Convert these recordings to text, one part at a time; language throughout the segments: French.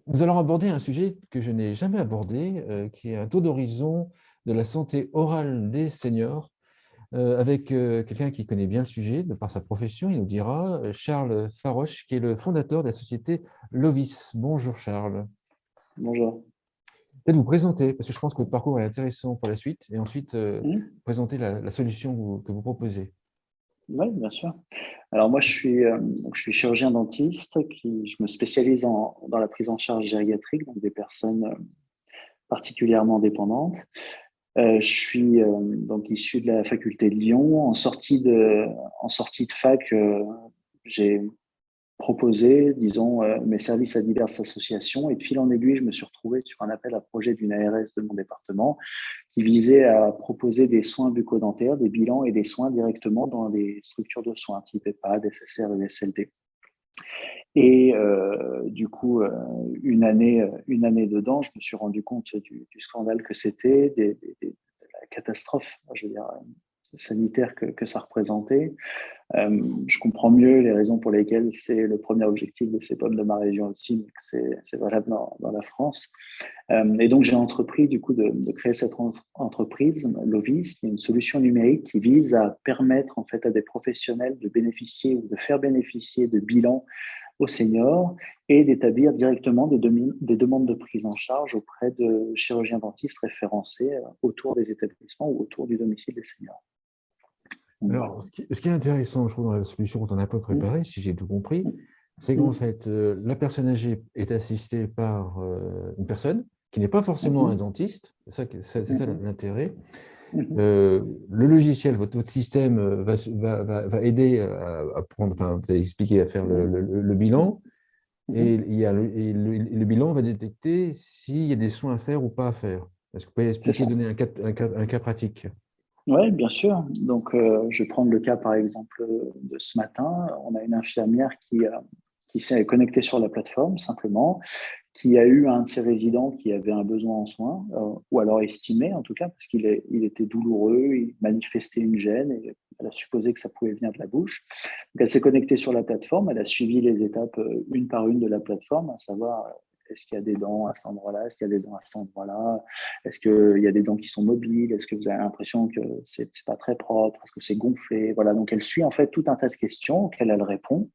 Nous allons aborder un sujet que je n'ai jamais abordé, qui est un tour d'horizon de la santé orale des seniors, avec quelqu'un qui connaît bien le sujet de par sa profession. Il nous dira, Charles Faroche, qui est le fondateur de la société Lovis. Bonjour Charles. Bonjour. Peut-être vous présenter, parce que je pense que votre parcours est intéressant pour la suite, et ensuite Mmh. présenter la solution que vous proposez. Oui, bien sûr. Alors moi, je suis chirurgien dentiste je me spécialise dans la prise en charge gériatrique, donc des personnes particulièrement dépendantes. Je suis donc issu de la faculté de Lyon. En sortie de fac, j'ai proposé, disons, mes services à diverses associations et de fil en aiguille, je me suis retrouvé sur un appel à projet d'une ARS de mon département qui visait à proposer des soins bucco-dentaires, des bilans et des soins directement dans des structures de soins type EHPAD, SSR et SLD. Et du coup, une année dedans, je me suis rendu compte du scandale que c'était, de la catastrophe, je veux dire, sanitaire que ça représentait. Je comprends mieux les raisons pour lesquelles c'est le premier objectif des CEPOM de ma région aussi, mais que c'est valable dans la France. Et donc, j'ai entrepris du coup de créer cette entreprise, Lovis, qui est une solution numérique qui vise à permettre en fait à des professionnels de bénéficier ou de faire bénéficier de bilans aux seniors et d'établir directement des demandes de prise en charge auprès de chirurgiens dentistes référencés autour des établissements ou autour du domicile des seniors. Donc, voilà. Alors, ce qui est intéressant, je trouve, dans la solution qu'on a un peu Mmh. préparée, si j'ai tout compris, c'est qu'en Mmh. fait, la personne âgée est assistée par une personne qui n'est pas forcément un Mmh. dentiste. C'est ça Mmh. l'intérêt. Mmh. Le logiciel, votre système va aider à prendre, enfin, vous avez expliqué à faire le bilan. Et, Mmh. le bilan va détecter s'il y a des soins à faire ou pas à faire. Est-ce que vous pouvez C'est expliquer, ça. donner un cas pratique? Oui, bien sûr. Donc, je vais prendre le cas, par exemple, de ce matin. On a une infirmière qui s'est connectée sur la plateforme, simplement, qui a eu un de ses résidents qui avait un besoin en soins, ou alors estimé, en tout cas, parce il était douloureux, il manifestait une gêne, et elle a supposé que ça pouvait venir de la bouche. Donc, elle s'est connectée sur la plateforme, elle a suivi les étapes une par une de la plateforme, à savoir, est-ce qu'il y a des dents à cet endroit-là, est-ce qu'il y a des dents à cet endroit-là, est-ce qu'il y a des dents qui sont mobiles, est-ce que vous avez l'impression que c'est pas très propre, est-ce que c'est gonflé, voilà. Donc, elle suit en fait tout un tas de questions auxquelles elle répond.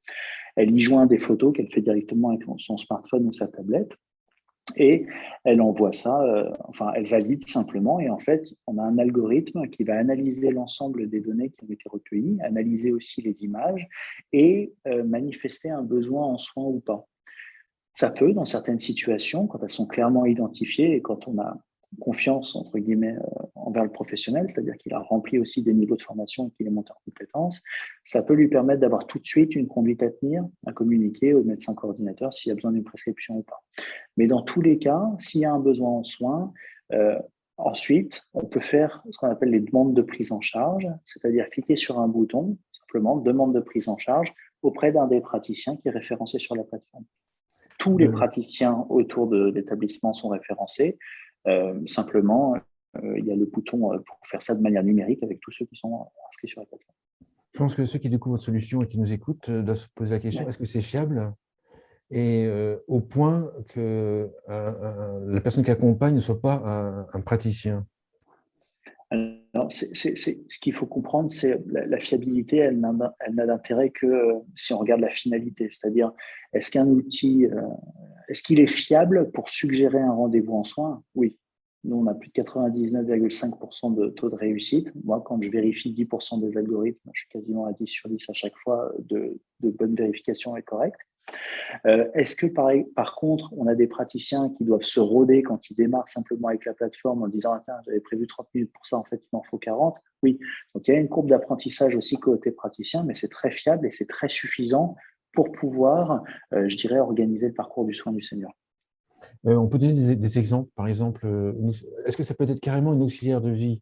Elle y joint des photos qu'elle fait directement avec son smartphone ou sa tablette. Et elle envoie ça, enfin, elle valide simplement. Et en fait, on a un algorithme qui va analyser l'ensemble des données qui ont été recueillies, analyser aussi les images et manifester un besoin en soins ou pas. Ça peut, dans certaines situations, quand elles sont clairement identifiées et quand on a confiance, entre guillemets, envers le professionnel, c'est-à-dire qu'il a rempli aussi des niveaux de formation et qu'il est monté en compétences, ça peut lui permettre d'avoir tout de suite une conduite à tenir, à communiquer au médecin coordinateur s'il y a besoin d'une prescription ou pas. Mais dans tous les cas, s'il y a un besoin en soins, euh, ensuite, on peut faire ce qu'on appelle les demandes de prise en charge, c'est-à-dire cliquer sur un bouton, simplement, demande de prise en charge, auprès d'un des praticiens qui est référencé sur la plateforme. Tous les Euh, praticiens autour de l'établissement sont référencés. Simplement, il y a le bouton pour faire ça de manière numérique avec tous ceux qui sont inscrits sur la plateforme. Je pense que ceux qui découvrent votre solution et qui nous écoutent doivent se poser la question, Ouais. est-ce que c'est fiable? Et au point que la personne qui accompagne ne soit pas un praticien. Alors, ce qu'il faut comprendre, c'est la fiabilité, elle n'a d'intérêt que si on regarde la finalité, c'est-à-dire est-ce qu'un outil, est-ce qu'il est fiable pour suggérer un rendez-vous en soins? Oui. Nous, on a plus de 99,5% de taux de réussite. Moi, quand je vérifie 10% des algorithmes, je suis quasiment à 10 sur 10 à chaque fois de bonne vérification et correcte. Est-ce que par contre, on a des praticiens qui doivent se rôder quand ils démarrent simplement avec la plateforme en disant «Attends, j'avais prévu 30 minutes pour ça, en fait, il m'en faut 40». Oui, donc il y a une courbe d'apprentissage aussi côté praticien, mais c'est très fiable et c'est très suffisant pour pouvoir, je dirais, organiser le parcours du soin du senior. On peut donner des exemples, par exemple, est-ce que ça peut être carrément une auxiliaire de vie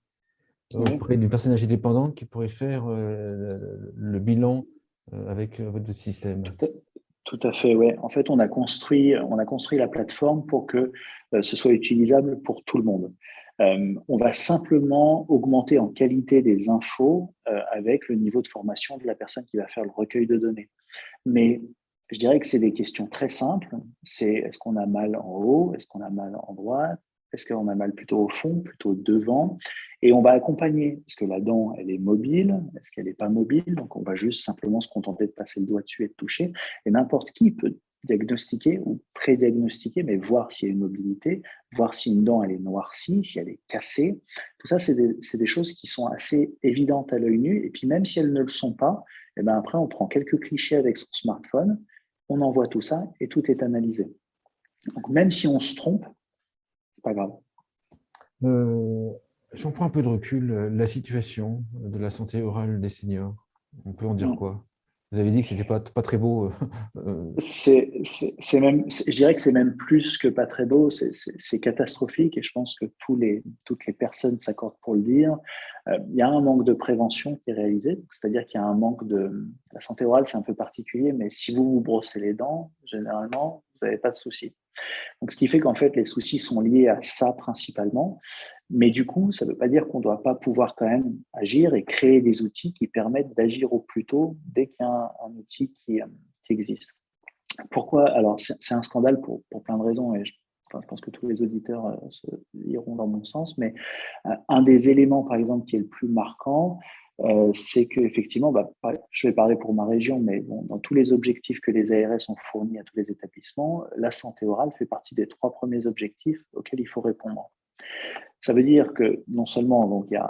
Oui, auprès d'une personne âgée dépendante qui pourrait faire le bilan avec votre système? tout à, tout à fait, ouais. En fait, on a construit la plateforme pour que ce soit utilisable pour tout le monde. On va simplement augmenter en qualité des infos avec le niveau de formation de la personne qui va faire le recueil de données. Mais Je dirais que c'est des questions très simples. C'est est-ce qu'on a mal en haut? Est-ce qu'on a mal en droite? Est-ce qu'on a mal plutôt au fond, plutôt devant? Et on va accompagner. Est-ce que la dent, elle est mobile? Est-ce qu'elle n'est pas mobile? Donc, on va juste simplement se contenter de passer le doigt dessus et de toucher. Et n'importe qui peut diagnostiquer ou pré-diagnostiquer, mais voir s'il y a une mobilité, voir si une dent, elle est noircie, si elle est cassée. Tout ça, c'est des choses qui sont assez évidentes à l'œil nu. Et puis, même si elles ne le sont pas, et ben après, on prend quelques clichés avec son smartphone, on envoie tout ça et tout est analysé. Donc, même si on se trompe, c'est pas grave. Si on prend un peu de recul, la situation de la santé orale des seniors, on peut en dire quoi? Vous avez dit que ce n'était pas très beau. Je dirais que c'est même plus que pas très beau, c'est catastrophique et je pense que toutes les personnes s'accordent pour le dire. Il y a un manque de prévention qui est réalisé, c'est-à-dire qu'il y a un manque de. La santé orale, c'est un peu particulier, mais si vous vous brossez les dents, généralement, vous n'avez pas de soucis. Donc, ce qui fait qu'en fait, les soucis sont liés à ça principalement. Mais du coup, ça ne veut pas dire qu'on ne doit pas pouvoir quand même agir et créer des outils qui permettent d'agir au plus tôt dès qu'il y a un outil qui existe. Pourquoi? Alors, c'est un scandale pour plein de raisons et je pense que tous les auditeurs iront dans mon sens, mais un des éléments, par exemple, qui est le plus marquant, c'est qu'effectivement, je vais parler pour ma région, mais bon, dans tous les objectifs que les ARS ont fournis à tous les établissements, la santé orale fait partie des 3 premiers objectifs auxquels il faut répondre. Ça veut dire que non seulement donc, il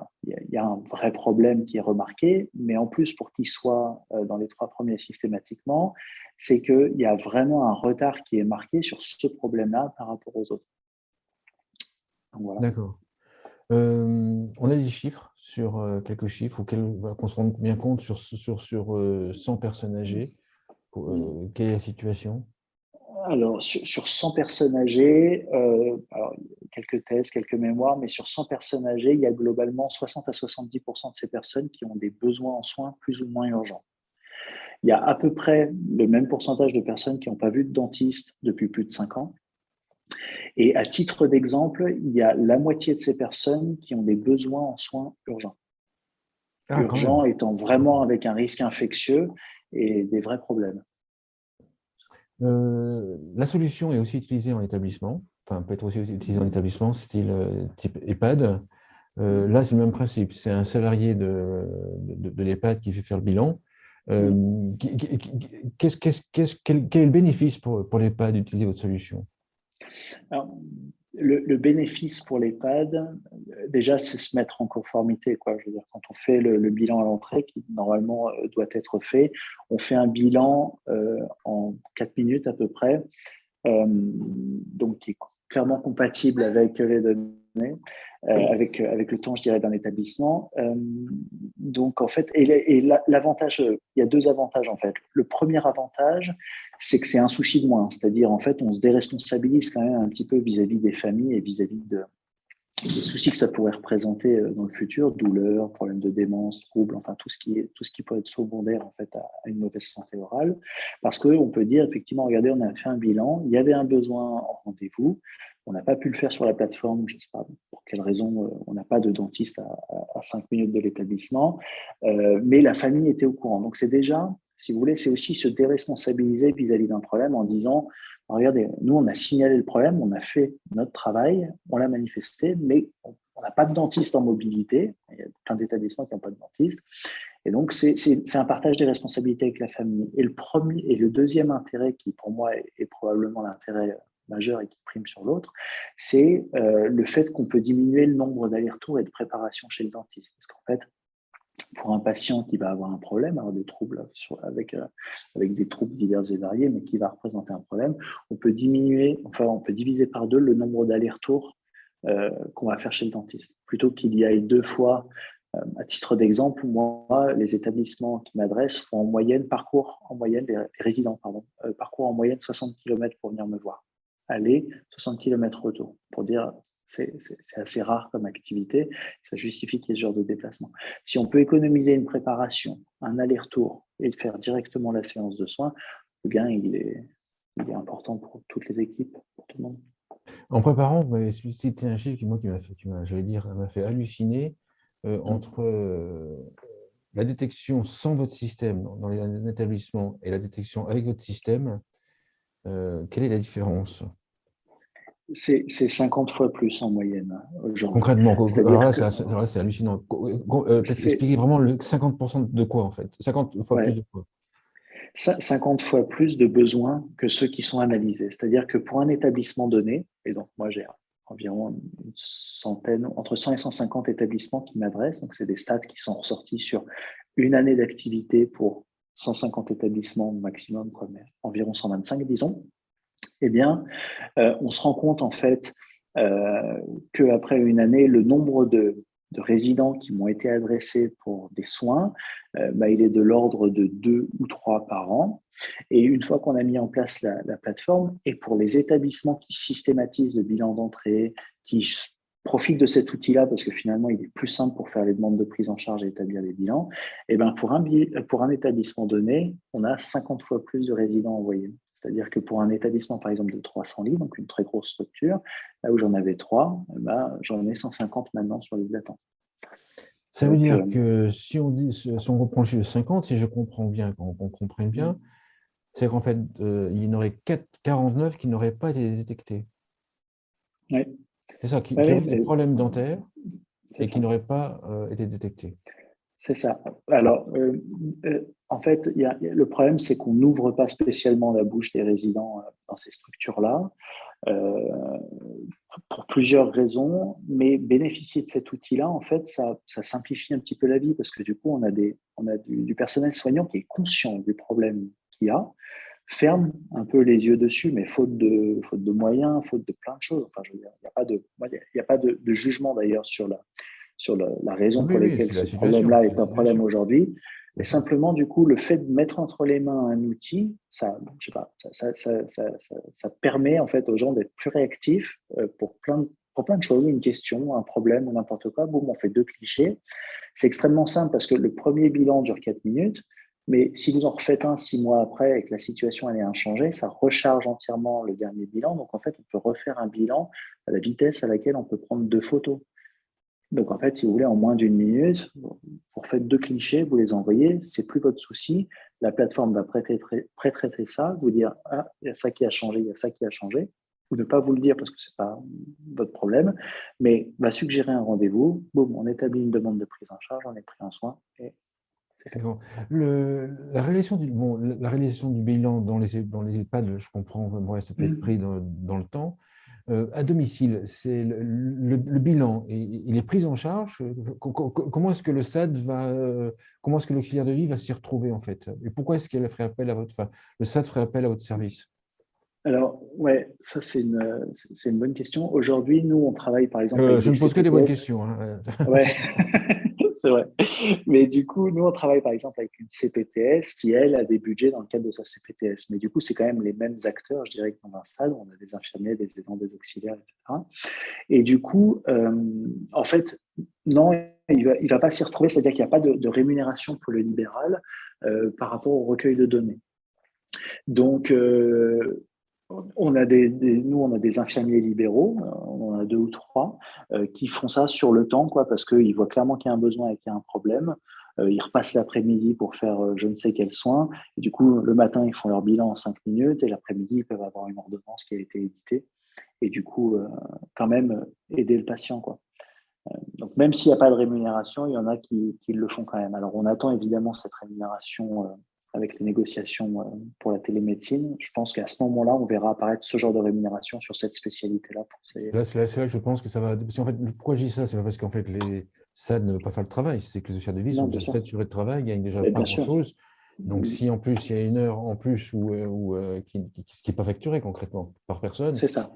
y a un vrai problème qui est remarqué, mais en plus, pour qu'il soit dans les 3 premiers systématiquement, c'est qu'il y a vraiment un retard qui est marqué sur ce problème-là par rapport aux autres. Donc, voilà. D'accord. On a des chiffres quelques chiffres qu'on se rende bien compte sur 100 personnes âgées. Quelle est la situation? Alors, sur 100 personnes âgées, alors, quelques thèses, quelques mémoires, mais sur 100 personnes âgées, il y a globalement 60 à 70% de ces personnes qui ont des besoins en soins plus ou moins urgents. Il y a à peu près le même pourcentage de personnes qui n'ont pas vu de dentiste depuis plus de 5 ans. Et à titre d'exemple, il y a la moitié de ces personnes qui ont des besoins en soins urgents. Ah, quand même. Urgents étant vraiment avec un risque infectieux et des vrais problèmes. La solution est aussi utilisée en établissement, enfin peut être aussi utilisée en établissement type EHPAD. Là, c'est le même principe. C'est un salarié de l'EHPAD qui fait faire le bilan. Quel est le bénéfice pour l'EHPAD d'utiliser votre solution? Alors, le bénéfice pour l'EHPAD, déjà, c'est se mettre en conformité, quoi. Je veux dire, quand on fait le bilan à l'entrée, qui normalement doit être fait, on fait un bilan en 4 minutes à peu près, donc qui est clairement compatible avec les données, avec le temps, je dirais, d'un établissement. Donc, en fait, l'avantage, il y a 2 avantages, en fait. Le premier avantage, c'est que c'est un souci de moins. C'est-à-dire, en fait, on se déresponsabilise quand même un petit peu vis-à-vis des familles et vis-à-vis des soucis que ça pourrait représenter dans le futur, douleurs, problèmes de démence, troubles, enfin tout ce qui peut être secondaire en fait à une mauvaise santé orale, parce qu'on peut dire effectivement, regardez, on a fait un bilan, il y avait un besoin en rendez-vous, on n'a pas pu le faire sur la plateforme, je ne sais pas pour quelle raison, on n'a pas de dentiste à 5 minutes de l'établissement, mais la famille était au courant. Donc c'est déjà, si vous voulez, c'est aussi se déresponsabiliser vis-à-vis d'un problème en disant, regardez, nous, on a signalé le problème, on a fait notre travail, on l'a manifesté, mais on n'a pas de dentiste en mobilité. Il y a plein d'établissements qui n'ont pas de dentiste. Et donc, c'est un partage des responsabilités avec la famille. Et le deuxième intérêt, qui pour moi est probablement l'intérêt majeur et qui prime sur l'autre, c'est le fait qu'on peut diminuer le nombre d'allers-retours et de préparations chez le dentiste. Parce qu'en fait, pour un patient qui va avoir un problème, avoir des troubles avec des troubles divers et variés, mais qui va représenter un problème, on peut diviser par 2 le nombre d'allers-retours qu'on va faire chez le dentiste. Plutôt qu'il y aille 2 fois, à titre d'exemple, moi, les établissements qui m'adressent font les résidents, parcourent en moyenne 60 km pour venir me voir. Aller, 60 km retour, pour dire c'est assez rare comme activité, ça justifie qu'il y ait ce genre de déplacement. Si on peut économiser une préparation, un aller-retour et de faire directement la séance de soins, le gain il est important pour toutes les équipes, pour tout le monde. En préparant, vous m'avez cité un chiffre qui m'a fait halluciner. Entre la détection sans votre système dans les établissements et la détection avec votre système, quelle est la différence? C'est 50 fois plus en moyenne aujourd'hui. Concrètement, alors C'est-à-dire là, que c'est hallucinant. Peut-être c'est expliquer vraiment le 50% de quoi, en fait? 50 fois plus ouais, de quoi? 50 fois plus de besoins que ceux qui sont analysés. C'est-à-dire que pour un établissement donné, et donc moi j'ai environ une centaine, entre 100 et 150 établissements qui m'adressent, donc c'est des stats qui sont ressortis sur une année d'activité pour 150 établissements maximum, quoi, mais environ 125, disons. Eh bien, on se rend compte en fait qu'après une année, le nombre de résidents qui m'ont été adressés pour des soins, il est de l'ordre de 2 ou 3 par an. Et une fois qu'on a mis en place la plateforme, et pour les établissements qui systématisent le bilan d'entrée, qui profitent de cet outil-là parce que finalement, il est plus simple pour faire les demandes de prise en charge et établir les bilans, et ben pour un établissement donné, on a 50 fois plus de résidents envoyés. C'est-à-dire que pour un établissement, par exemple, de 300 lits, donc une très grosse structure, là où j'en avais 3, j'en ai 150 maintenant sur les attentes. Ça veut Donc, dire que si on dit, si on reprend le chiffre de 50, si je comprends bien, qu'on comprenne bien, c'est qu'en fait, il y en aurait 49 qui n'auraient pas été détectés. ouais, C'est ça, qui auraient des ouais, problèmes dentaires c'est et qui ça. n'auraient pas été détectés. C'est ça. Alors, en fait, le problème, c'est qu'on n'ouvre pas spécialement la bouche des résidents dans ces structures-là, euh, pour plusieurs raisons, mais bénéficier de cet outil-là, en fait, ça simplifie un petit peu la vie, parce que du coup, on a du personnel soignant qui est conscient du problème qu'il y a, ferme un peu les yeux dessus, mais faute de moyens, faute de plein de choses. Enfin, je veux dire, il n'y a pas de, il y a pas de jugement d'ailleurs sur la raison Oui, pour oui, laquelle c'est la ce situation. problème-là C'est est la un problème situation. aujourd'hui. Bien Et sûr. simplement, du coup, le fait de mettre entre les mains un outil, je sais pas, ça permet en fait aux gens d'être plus réactifs pour plein de choses, une question, un problème ou n'importe quoi. Boum, on fait 2 clichés. C'est extrêmement simple parce que le premier bilan dure 4 minutes, mais si vous en refaites un 6 mois après et que la situation elle est inchangée, ça recharge entièrement le dernier bilan. Donc en fait, on peut refaire un bilan à la vitesse à laquelle on peut prendre 2 photos. Donc, en fait, si vous voulez, en moins d'une minute, vous refaites 2 clichés, vous les envoyez, c'est plus votre souci. La plateforme va pré-traiter ça, vous dire, ah, il y a ça qui a changé, il y a ça qui a changé, ou ne pas vous le dire parce que c'est pas votre problème, mais va suggérer un rendez-vous, boum, on établit une demande de prise en charge, on est pris en soin et c'est fait. D'accord. La réalisation du bilan dans les EHPAD, je comprends, ouais, ça peut être pris dans le temps. À domicile, c'est le bilan, il est pris en charge. Comment est-ce que le SAD va, comment est-ce que l'auxiliaire de vie va s'y retrouver en fait? Et pourquoi est-ce qu'elle ferait appel à votre, enfin, le SAD ferait appel à votre service? Alors, ouais, ça c'est une bonne question. Aujourd'hui, nous, on travaille par exemple avec Je des ne pose que des bonnes CPTS. questions, hein. Ouais, c'est vrai. Mais du coup, nous, on travaille par exemple avec une CPTS qui, elle, a des budgets dans le cadre de sa CPTS. Mais du coup, c'est quand même les mêmes acteurs, je dirais, que dans un stade. On a des infirmiers, des aidants, des auxiliaires, etc. Et du coup, en fait, non, il va pas s'y retrouver. C'est-à-dire qu'il n'y a pas de rémunération pour le libéral par rapport au recueil de données. Donc, nous, on a des infirmiers libéraux, on en a 2 ou 3, qui font ça sur le temps, quoi, parce qu'ils voient clairement qu'il y a un besoin et qu'il y a un problème. Ils repassent l'après-midi pour faire je ne sais quel soin. Et du coup, le matin, ils font leur bilan en 5 minutes et l'après-midi, ils peuvent avoir une ordonnance qui a été éditée. Et du coup, quand même, aider le patient, quoi. Donc, même s'il n'y a pas de rémunération, il y en a qui le font quand même. Alors, on attend évidemment cette rémunération avec les négociations pour la télémédecine. Je pense qu'à ce moment-là, on verra apparaître ce genre de rémunération sur cette spécialité-là. C'est là que je pense que ça va. Parce qu'en fait, pourquoi je dis ça? C'est pas parce qu'en fait, les SAD ne veulent pas faire le travail, c'est que les auxiliaires de vie sont Non, bien déjà sûr. saturés de travail, ils gagnent déjà Et pas bien sûr. grand-chose. Donc, si en plus il y a une heure en plus qui n'est pas facturée concrètement par personne, C'est ça.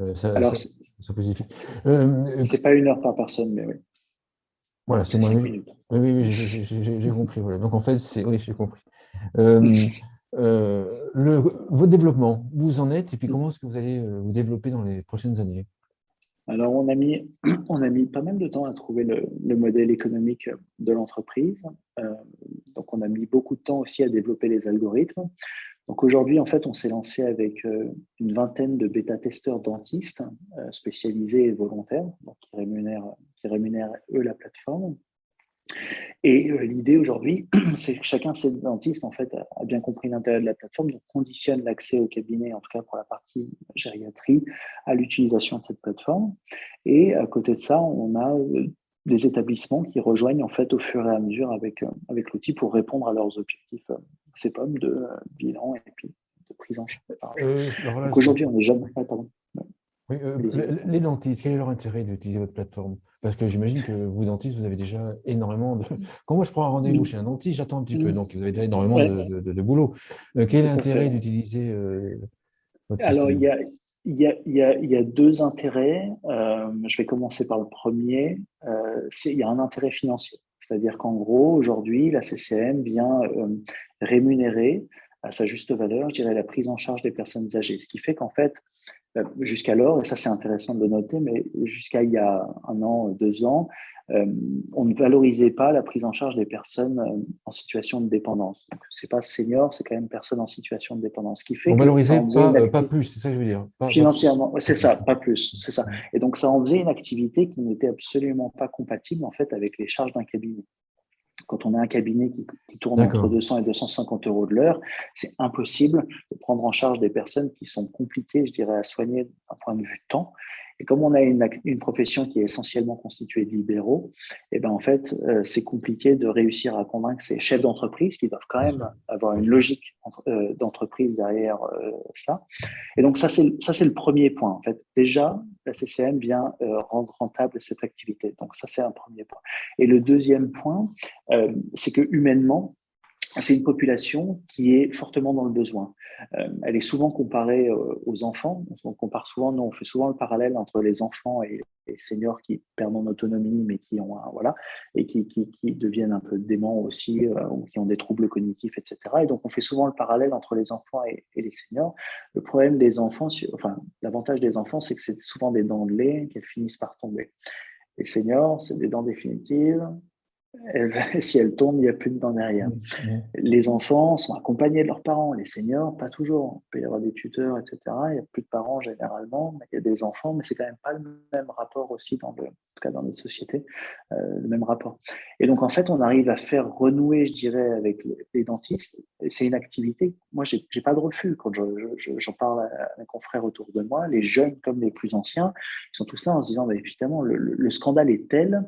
euh, ça, Alors, ça, ça pose des difficultés. Euh, c'est pas 1 heure par personne, mais oui, voilà, c'est c'est moi. 5 minutes. Oui, oui, oui, j'ai compris. Voilà. Donc, en fait, oui, j'ai compris. Euh, votre développement, où vous en êtes et puis comment est-ce que vous allez vous développer dans les prochaines années? Alors, on a mis pas mal de temps à trouver le modèle économique de l'entreprise. Euh, donc, on a mis beaucoup de temps aussi à développer les algorithmes. Donc aujourd'hui, en fait, on s'est lancé avec une vingtaine de bêta-testeurs dentistes spécialisés et volontaires, donc qui rémunèrent eux la plateforme. Et l'idée aujourd'hui, c'est que chacun de ces dentistes en fait, a bien compris l'intérêt de la plateforme, donc conditionne l'accès au cabinet, en tout cas pour la partie gériatrie, à l'utilisation de cette plateforme. Et à côté de ça, on a des établissements qui rejoignent en fait au fur et à mesure avec l'outil pour répondre à leurs objectifs CEPOM de bilan et puis de prise en charge. Alors là, Donc aujourd'hui, on n'est jamais... Ah, pardon. oui, les dentistes, quel est leur intérêt d'utiliser votre plateforme? Parce que j'imagine que vous, dentistes, vous avez déjà énormément de… Quand moi, je prends un rendez-vous chez un dentiste, j'attends un petit peu. Donc, vous avez déjà énormément Ouais, de boulot. Quel est tout à l'intérêt fait. d'utiliser votre Alors, système? il y a deux intérêts. Je vais commencer par le premier. Il y a un intérêt financier. C'est-à-dire qu'en gros, aujourd'hui, la CCM vient rémunérer à sa juste valeur, je dirais, la prise en charge des personnes âgées. Ce qui fait qu'en fait, jusqu'alors, et ça c'est intéressant de le noter, mais jusqu'à il y a 1 an, 2 ans, euh, on ne valorisait pas la prise en charge des personnes en situation de dépendance. Donc, c'est pas senior, c'est quand même personne en situation de dépendance. Ce qui fait On que ça valorisait en faisait une pas activité plus, c'est ça que je veux dire. Pas plus. financièrement, Pas c'est plus. ça, pas plus, c'est ça. Et donc ça en faisait une activité qui n'était absolument pas compatible en fait avec les charges d'un cabinet. Quand on a un cabinet qui tourne entre D'accord. 200 et 250 euros de l'heure, c'est impossible de prendre en charge des personnes qui sont compliquées, je dirais, à soigner d'un point de vue temps. Et comme on a une profession qui est essentiellement constituée de libéraux, et ben en fait, c'est compliqué de réussir à convaincre ces chefs d'entreprise qui doivent quand Bien même sûr. avoir Bien une sûr. logique d'entreprise derrière ça. Et donc ça, c'est le premier point. En fait, déjà, la CCM vient rendre rentable cette activité. Donc ça, c'est un premier point. Et le deuxième point, c'est que humainement, c'est une population qui est fortement dans le besoin. Elle est souvent comparée aux enfants. On compare souvent, on fait souvent le parallèle entre les enfants et les seniors qui perdent en autonomie, mais qui ont voilà, et qui deviennent un peu déments aussi, ou qui ont des troubles cognitifs, etc. Et donc, on fait souvent le parallèle entre les enfants et les seniors. Le problème des enfants, enfin, l'avantage des enfants, c'est que c'est souvent des dents de lait qu'elles finissent par tomber. Les seniors, c'est des dents définitives. Si elles tombent, il n'y a plus de dents derrière. Mhm. Les enfants sont accompagnés de leurs parents, les seniors, pas toujours. Il peut y avoir des tuteurs, etc. Il n'y a plus de parents généralement, mais il y a des enfants, mais c'est quand même pas le même rapport aussi, en tout cas dans notre société, le même rapport. Et donc, en fait, on arrive à faire renouer, je dirais, avec les dentistes. Et c'est une activité, moi, j'ai pas de refus quand j'en parle à mes confrères autour de moi, les jeunes comme les plus anciens, ils sont tous là en se disant, bah, évidemment, le scandale est tel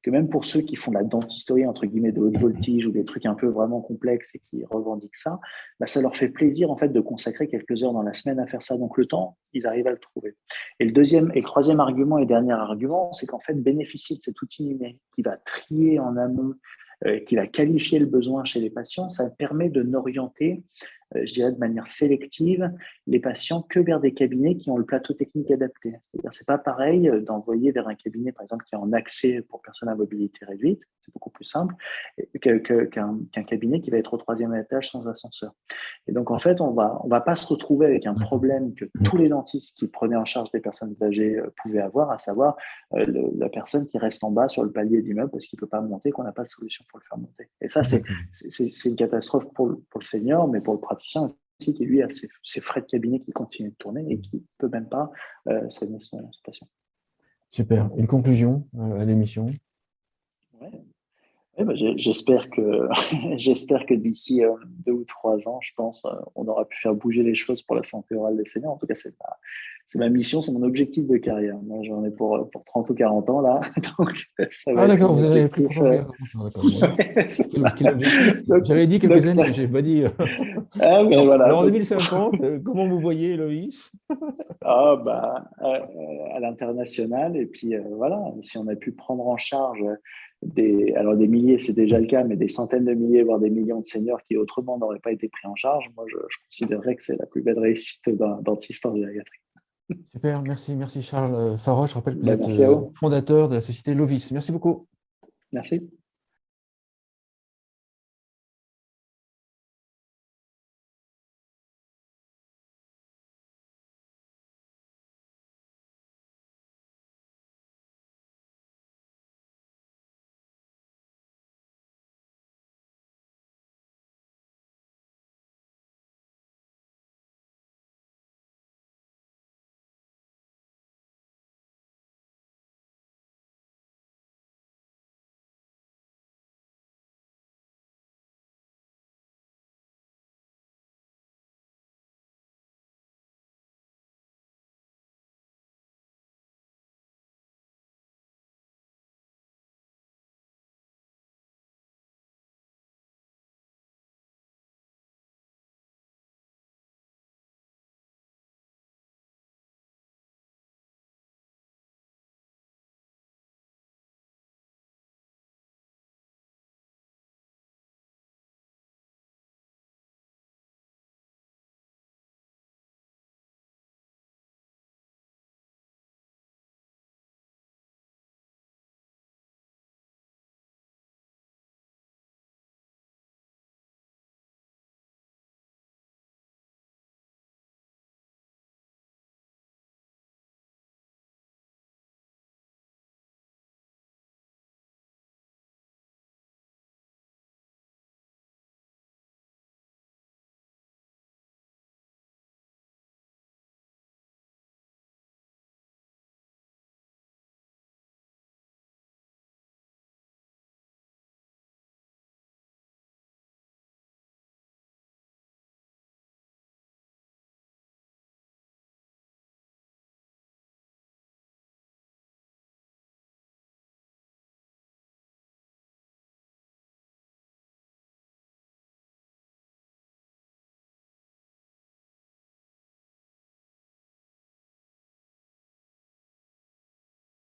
que même pour ceux qui font de la dentisterie, entre guillemets, de haute voltige ou des trucs un peu vraiment complexes et qui revendiquent ça, bah, ça leur fait plaisir, en fait, de consacrer quelques heures dans la semaine à faire ça. Donc, le temps, ils arrivent à le trouver. Et le troisième argument et dernier argument, c'est qu'en fait, bénéficier de cet outil numérique qui va trier en amont, qui va qualifier le besoin chez les patients, ça permet de n'orienter, je dirais de manière sélective, les patients que vers des cabinets qui ont le plateau technique adapté. C'est-à-dire, c'est pas pareil d'envoyer vers un cabinet, par exemple, qui est en accès pour personnes à mobilité réduite, c'est beaucoup plus simple, qu'un cabinet qui va être au 3e étage sans ascenseur. Et donc, en fait, on va pas se retrouver avec un D'accord. problème que tous les dentistes qui prenaient en charge des personnes âgées pouvaient avoir, à savoir la personne qui reste en bas sur le palier d'immeuble parce qu'il peut pas monter, qu'on n'a pas de solution pour le faire monter. Et ça, D'accord. c'est une catastrophe pour le senior, mais pour le praticien aussi, qui lui a ses frais de cabinet qui continuent de tourner et qui ne peut même pas soigner son patient. Super. Une conclusion à l'émission? Ouais. Eh ben, j'espère que, j'espère que d'ici 2 ou 3 ans, je pense, on aura pu faire bouger les choses pour la santé orale des seniors. En tout cas, c'est ma mission, c'est mon objectif de carrière. Moi, j'en ai pour 30 ou 40 ans là, donc ça va Ah être d'accord, mon vous en avez plus pour objectif. 30 ans. D'accord. Ouais. Ouais, c'est ça. Quel objectif? Donc, J'avais dit quelques donc années, ça, j'ai pas dit. ah, mais voilà. Alors en Donc, 2050, comment vous voyez, Loïs? ah, bah, à l'international. Et puis voilà, si on a pu prendre en charge alors des milliers, c'est déjà le cas, mais des centaines de milliers, voire des millions de seniors qui autrement n'auraient pas été pris en charge, moi je considérerais que c'est la plus belle réussite d'un dentiste en gériatrie. Super, merci Charles Farroche. Je rappelle que vous Ben, êtes merci à vous. fondateur de la société Lovis. Merci beaucoup. Merci.